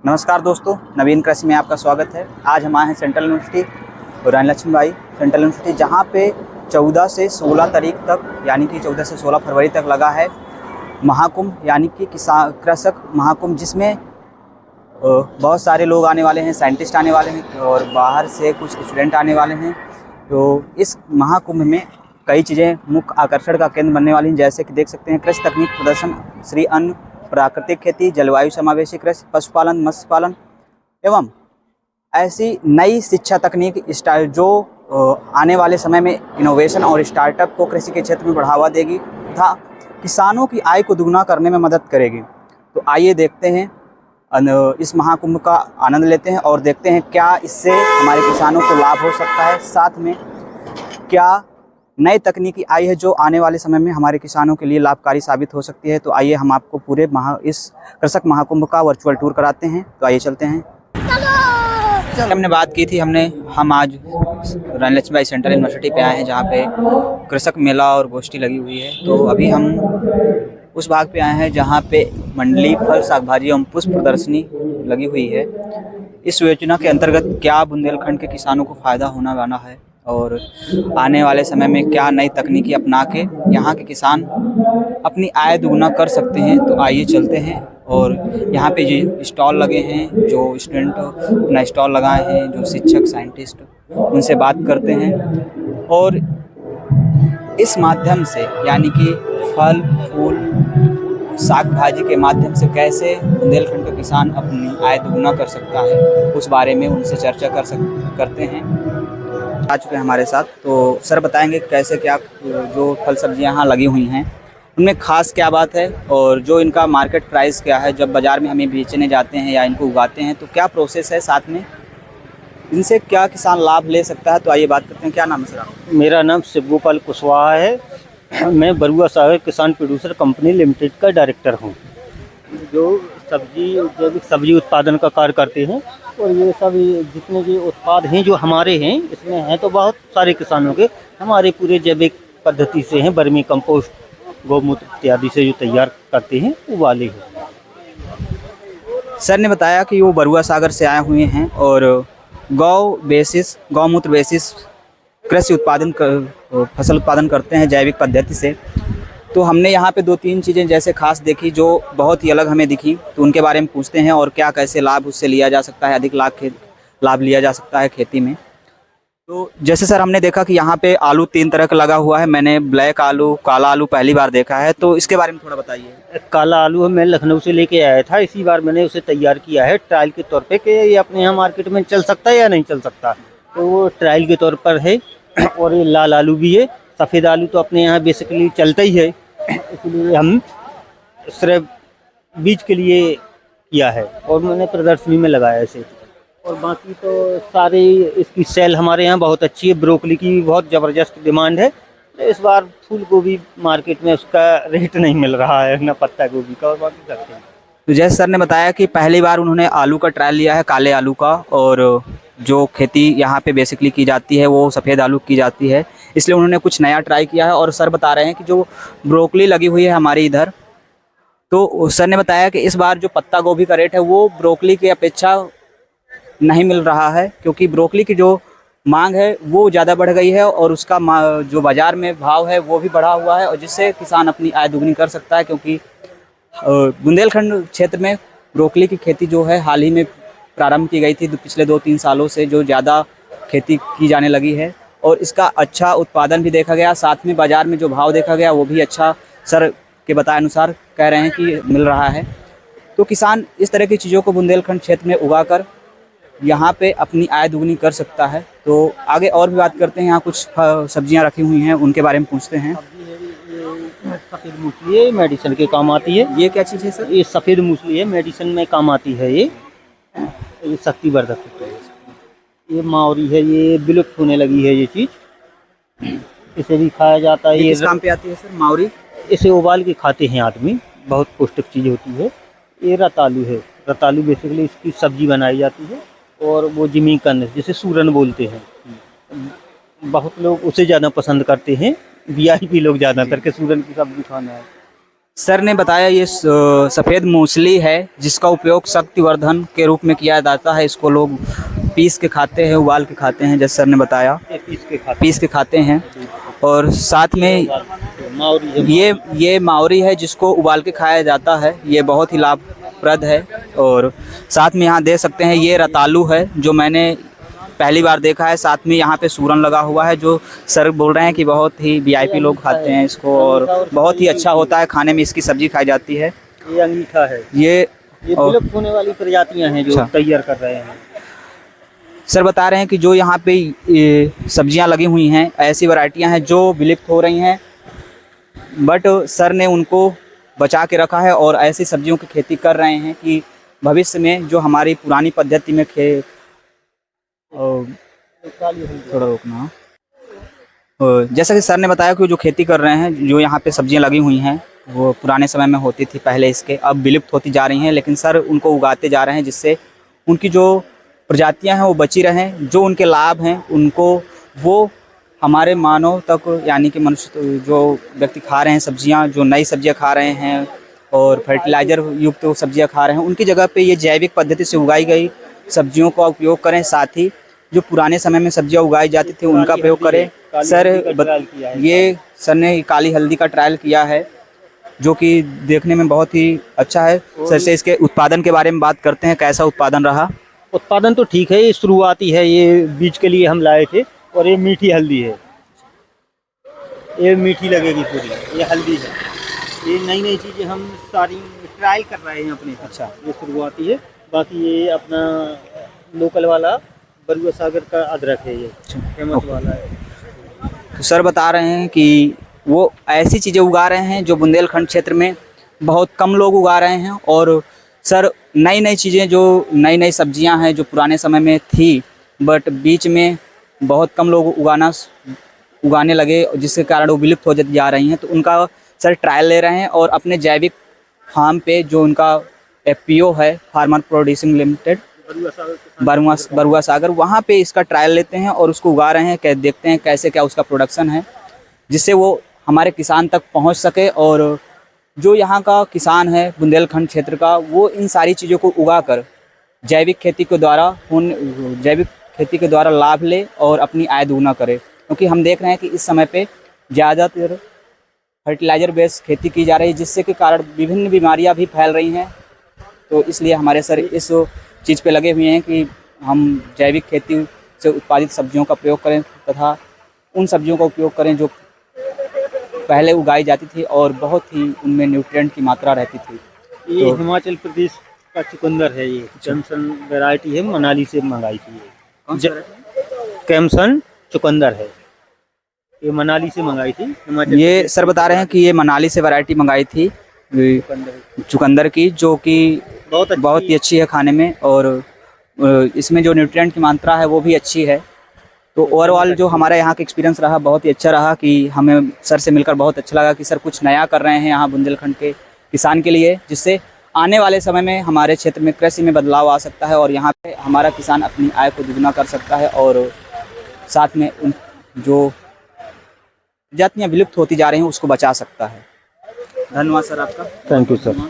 नमस्कार दोस्तों, नवीन कृषि में आपका स्वागत है। आज हम आए हैं सेंट्रल यूनिवर्सिटी रानी लक्ष्मीबाई सेंट्रल यूनिवर्सिटी, जहां पे 14 से 16 तारीख तक यानी कि 14 से 16 फरवरी तक लगा है महाकुंभ, यानी कि किसान कृषक महाकुंभ, जिसमें बहुत सारे लोग आने वाले हैं, साइंटिस्ट आने वाले हैं और बाहर से कुछ स्टूडेंट आने वाले हैं। तो इस महाकुंभ में कई चीज़ें मुख्य आकर्षण का केंद्र बनने वाली हैं, जैसे कि देख सकते हैं कृषि तकनीक प्रदर्शन, श्री अन्न, प्राकृतिक खेती, जलवायु समावेशी कृषि, पशुपालन, मत्स्य पालन एवं ऐसी नई शिक्षा तकनीक स्टाइल जो आने वाले समय में इनोवेशन और स्टार्टअप को कृषि के क्षेत्र में बढ़ावा देगी तथा किसानों की आय को दुगना करने में मदद करेगी। तो आइए देखते हैं, इस महाकुंभ का आनंद लेते हैं और देखते हैं क्या इससे हमारे किसानों को लाभ हो सकता है, साथ में क्या नई तकनीकी आई है जो आने वाले समय में हमारे किसानों के लिए लाभकारी साबित हो सकती है। तो आइए हम आपको पूरे इस कृषक महाकुंभ का वर्चुअल टूर कराते हैं। तो आइए चलते हैं। हमने बात की थी, हम आज रानी लक्ष्मीबाई सेंट्रल यूनिवर्सिटी पे आए हैं, जहाँ पे कृषक मेला और गोष्ठी लगी हुई है। तो अभी हम उस भाग पे आए हैं जहाँ पे मंडली, फल, साग भाजी एवं पुष्प प्रदर्शनी लगी हुई है। इस योजना के अंतर्गत क्या बुंदेलखंड के किसानों को फ़ायदा होने वाला है और आने वाले समय में क्या नई तकनीकी अपना के यहाँ के किसान अपनी आय दुगना कर सकते हैं। तो आइए चलते हैं। और यहाँ पे जो स्टॉल लगे हैं, जो स्टूडेंट अपना स्टॉल लगाए हैं, जो शिक्षक, साइंटिस्ट, उनसे बात करते हैं और इस माध्यम से यानी कि फल, फूल, साग भाजी के माध्यम से कैसे बुंदेलखंड का किसान अपनी आय दुगना कर सकता है, उस बारे में उनसे चर्चा करते हैं। आ चुके हैं हमारे साथ, तो सर बताएंगे कैसे क्या जो फल सब्जियां यहाँ लगी हुई हैं उनमें खास क्या बात है और जो इनका मार्केट प्राइस क्या है, जब बाज़ार में हमें बेचने जाते हैं या इनको उगाते हैं तो क्या प्रोसेस है, साथ में इनसे क्या किसान लाभ ले सकता है। तो आइए बात करते हैं। क्या नाम है सर आपका? मेरा नाम शिवगोपाल कुशवाहा है। मैं बरुआ सागर किसान प्रोड्यूसर कंपनी लिमिटेड का डायरेक्टर हूँ, जो जैविक सब्जी उत्पादन का कार्य करते हैं। और ये सब जितने भी उत्पाद हैं जो हमारे हैं, इसमें हैं तो बहुत सारे किसानों के, हमारे पूरे जैविक पद्धति से हैं, वर्मी कंपोस्ट, गौमूत्र इत्यादि से जो तैयार करते हैं वो वाले हैं। सर ने बताया कि वो बरुआ सागर से आए हुए हैं और गौमूत्र बेसिस कृषि फसल उत्पादन करते हैं जैविक पद्धति से। तो हमने यहाँ पे 2-3 चीज़ें जैसे खास देखी जो बहुत ही अलग हमें दिखी, तो उनके बारे में पूछते हैं और क्या कैसे लाभ उससे लिया जा सकता है, अधिक लाभ लिया जा सकता है खेती में। तो जैसे सर हमने देखा कि यहाँ पे आलू 3 तरह का लगा हुआ है। मैंने ब्लैक आलू, काला आलू पहली बार देखा है, तो इसके बारे में थोड़ा बताइए। काला आलू मैं लखनऊ से लेके आया था, इसी बार मैंने उसे तैयार किया है ट्रायल के तौर पे कि ये अपने यहाँ मार्केट में चल सकता है या नहीं चल सकता। तो वो ट्रायल के तौर पर है। और ये लाल आलू भी है। सफ़ेद आलू तो अपने यहाँ बेसिकली चलता ही है, इसलिए हम सिर्फ बीज के लिए किया है और मैंने प्रदर्शनी में लगाया इसे। और बाकी तो सारे इसकी सेल हमारे यहाँ बहुत अच्छी है। ब्रोकली की भी बहुत ज़बरदस्त डिमांड है। इस बार फूल गोभी मार्केट में उसका रेट नहीं मिल रहा है, ना पत्ता गोभी का, और बाकी करते हैं। तो जैसे सर ने बताया कि पहली बार उन्होंने आलू का ट्रायल लिया है, काले आलू का, और जो खेती यहाँ पे बेसिकली की जाती है वो सफ़ेद आलू की जाती है, इसलिए उन्होंने कुछ नया ट्राई किया है। और सर बता रहे हैं कि जो ब्रोकली लगी हुई है हमारे इधर, तो सर ने बताया कि इस बार जो पत्ता गोभी का रेट है वो ब्रोकली की अपेक्षा नहीं मिल रहा है, क्योंकि ब्रोकली की जो मांग है वो ज़्यादा बढ़ गई है और उसका जो बाज़ार में भाव है वो भी बढ़ा हुआ है, और जिससे किसान अपनी आय दुगनी कर सकता है। क्योंकि बुंदेलखंड क्षेत्र में ब्रोकली की खेती जो है हाल ही में प्रारंभ की गई थी, पिछले 2-3 सालों से जो ज़्यादा खेती की जाने लगी है और इसका अच्छा उत्पादन भी देखा गया, साथ में बाज़ार में जो भाव देखा गया वो भी अच्छा सर के बताए अनुसार कह रहे हैं कि मिल रहा है। तो किसान इस तरह की चीज़ों को बुंदेलखंड क्षेत्र में उगाकर यहाँ पे अपनी आय दुगनी कर सकता है। तो आगे और भी बात करते हैं। यहाँ कुछ सब्जियाँ रखी हुई हैं, उनके बारे में पूछते हैं। ये सफ़ेद मूसली है, मेडिसिन के काम आती है। ये क्या चीज़ है सर? ये सफ़ेद मूसली है, मेडिसिन में काम आती है। ये शक्तिवर्धक है। ये मावरी है, ये विलुप्त होने लगी है ये चीज़। इसे भी खाया जाता है। ये किस काम पे आती है सर, मावरी? इसे उबाल के खाते हैं आदमी, बहुत पौष्टिक चीज़ होती है। ये रतालू है। रतालू बेसिकली इसकी सब्जी बनाई जाती है और वो जिमीकंद जिसे सूरन बोलते हैं, बहुत लोग उसे ज़्यादा पसंद करते हैं। वीआईपी लोग ज़्यादातर के सूरन की सब्जी खाना है। सर ने बताया ये सफ़ेद मूसली है जिसका उपयोग शक्तिवर्धन के रूप में किया जाता है। इसको लोग पीस के खाते हैं, उबाल के खाते हैं, जैसे सर ने बताया पीस के खाते हैं। और साथ में ये मावरी है जिसको उबाल के खाया जाता है। ये बहुत ही लाभप्रद है। और साथ में यहाँ देख सकते हैं ये रतालू है जो मैंने पहली बार देखा है। साथ में यहाँ पे सूरन लगा हुआ है जो सर बोल रहे हैं कि बहुत ही वीआईपी लोग खाते हैं इसको और बहुत ही अच्छा होता है खाने में। इसकी सब्जी खाई जाती है। ये अंगीठा है। ये विलुप्त होने वाली प्रजातियां हैं जो तैयार कर रहे हैं। सर बता रहे हैं कि जो यहाँ पे सब्जियां लगी हुई हैं ऐसी वैरायटियां हैं जो विलुप्त हो रही हैं, बट सर ने उनको बचा के रखा है और ऐसी सब्जियों की खेती कर रहे हैं कि भविष्य में जो हमारी पुरानी पद्धति में थोड़ा रोकना, जैसा कि सर ने बताया कि जो खेती कर रहे हैं, जो यहाँ पे सब्जियां लगी हुई हैं वो पुराने समय में होती थी पहले, इसके अब विलुप्त होती जा रही हैं। लेकिन सर उनको उगाते जा रहे हैं जिससे उनकी जो प्रजातियां हैं वो बची रहें। जो उनके लाभ हैं उनको वो हमारे मानव तक, यानी कि मनुष्य जो व्यक्ति खा रहे हैं सब्जियां, जो नई सब्जियां खा रहे हैं और फर्टिलाइज़र युक्त सब्जियां खा रहे हैं, उनकी जगह पे ये जैविक पद्धति से उगाई गई सब्जियों का उपयोग करें। साथ ही जो पुराने समय में सब्जियां उगाई जाती थी उनका प्रयोग करें। सर ये सर ने काली हल्दी का ट्रायल किया है जो कि देखने में बहुत ही अच्छा है। सर से इसके उत्पादन के बारे में बात करते हैं, कैसा उत्पादन रहा? उत्पादन तो ठीक है, ये शुरुआती है। ये बीज के लिए हम लाए थे और ये मीठी हल्दी है। ये मीठी लगेगी पूरी, ये हल्दी है। ये नई नई चीज़ें हम सारी ट्रायल कर रहे हैं अपने। अच्छा, ये शुरुआती है। बाकी ये अपना लोकल वाला बरुआ सागर का अदरक है, ये फेमस वाला है। तो सर बता रहे हैं कि वो ऐसी चीज़ें उगा रहे हैं जो बुंदेलखंड क्षेत्र में बहुत कम लोग उगा रहे हैं। और सर नई नई चीज़ें, जो नई नई सब्जियां हैं जो पुराने समय में थी बट बीच में बहुत कम लोग उगाने लगे जिसके कारण वो विलुप्त हो जा रही हैं, तो उनका सर ट्रायल ले रहे हैं और अपने जैविक फार्म पे जो उनका FPO है, फार्मर प्रोड्यूसिंग लिमिटेड बरुआ सागर, वहाँ पे इसका ट्रायल लेते हैं और उसको उगा रहे हैं। देखते हैं कैसे क्या उसका प्रोडक्शन है जिससे वो हमारे किसान तक पहुँच सके। और जो यहाँ का किसान है बुंदेलखंड क्षेत्र का, वो इन सारी चीज़ों को उगाकर जैविक खेती के द्वारा लाभ ले और अपनी आय दोगुना करे। क्योंकि हम देख रहे हैं कि इस समय पे ज़्यादातर फर्टिलाइज़र बेस्ड खेती की जा रही है जिससे के कारण विभिन्न बीमारियां भी फैल रही हैं। तो इसलिए हमारे सर इस चीज़ पे लगे हुए हैं कि हम जैविक खेती से उत्पादित सब्जियों का प्रयोग करें तथा उन सब्जियों का उपयोग करें जो पहले उगाई जाती थी और बहुत ही उनमें न्यूट्रिएंट की मात्रा रहती थी। ये तो हिमाचल प्रदेश का चुकंदर है। ये कैम्सन वैरायटी है, मनाली से मंगाई थी। कैम्सन चुकंदर है, ये मनाली से मंगाई थी। ये सर बता रहे हैं कि ये मनाली से वैरायटी मंगाई थी चुकंदर की, जो कि बहुत ही अच्छी है खाने में और इसमें जो न्यूट्रिएंट की मात्रा है वो भी अच्छी है। तो ओवरऑल जो हमारा यहाँ का एक्सपीरियंस रहा बहुत ही अच्छा रहा कि हमें सर से मिलकर बहुत अच्छा लगा कि सर कुछ नया कर रहे हैं यहाँ बुंदेलखंड के किसान के लिए, जिससे आने वाले समय में हमारे क्षेत्र में कृषि में बदलाव आ सकता है और यहाँ पे हमारा किसान अपनी आय को दुगना कर सकता है और साथ में उन जो प्रजातियाँ विलुप्त होती जा रही हैं उसको बचा सकता है। धन्यवाद सर आपका। Thank you sir.